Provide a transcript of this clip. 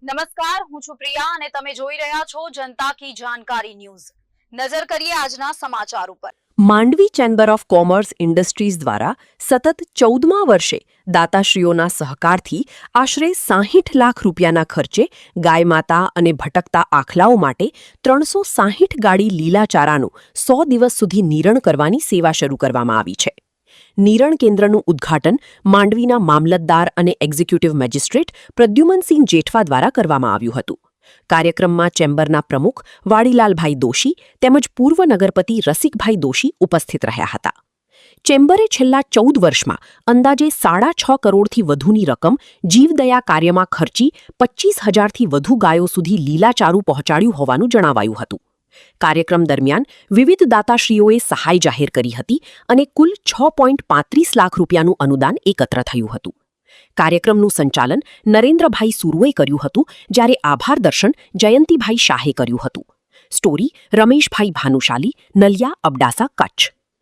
નમસ્કાર, હું છું પ્રિયા અને તમે જોઈ રહ્યા છો જનતા કી જાણકારી ન્યૂઝ। નજર કરીએ આજના સમાચાર ઉપર। Mandvi chamber of commerce industries દ્વારા સતત 14મા વર્ષે દાતાશ્રીઓના સહકારથી આશરે 60 લાખ રૂપિયાના ખર્ચે ગાય માતા અને ભટકતા આખલાઓ માટે 360 ગાડી લીલા ચારાનું 100 દિવસ સુધી નિરણ કરવાની સેવા શરૂ કરવામાં આવી છે। નિરણ કેન્દ્રનું ઉદ્ઘાટન માંડવીના મામલતદાર અને એક્ઝિક્યુટિવ મેજિસ્ટ્રેટ પ્રદ્યુમનસિંહ જેઠવા દ્વારા કરવામાં આવ્યું હતું। કાર્યક્રમમાં ચેમ્બરના પ્રમુખ વાડીલાલભાઈ દોશી તેમજ પૂર્વ નગરપતિ રસિકભાઈ દોશી ઉપસ્થિત રહ્યા હતા। ચેમ્બરે છેલ્લા 14 વર્ષમાં અંદાજે 6.5 કરોડથી વધુની રકમ જીવદયા કાર્યમાં ખર્ચી 25,000થી વધુ ગાયો સુધી લીલાચારું પહોંચાડ્યું હોવાનું જણાવાયું હતું। કાર્યક્રમ દરમિયાન વિવિધ દાતાશ્રીઓએ સહાય જાહેર કરી હતી અને કુલ 6.35 લાખ રૂપિયાનું અનુદાન એકત્ર થયું હતું। કાર્યક્રમનું સંચાલન નરેન્દ્રભાઈ સુરુએ કર્યું હતું, જ્યારે આભાર દર્શન જયંતિભાઈ શાહે કર્યું હતું। સ્ટોરી રમેશભાઈ ભાનુશાલી, નલિયા, અબડાસા, કચ્છ।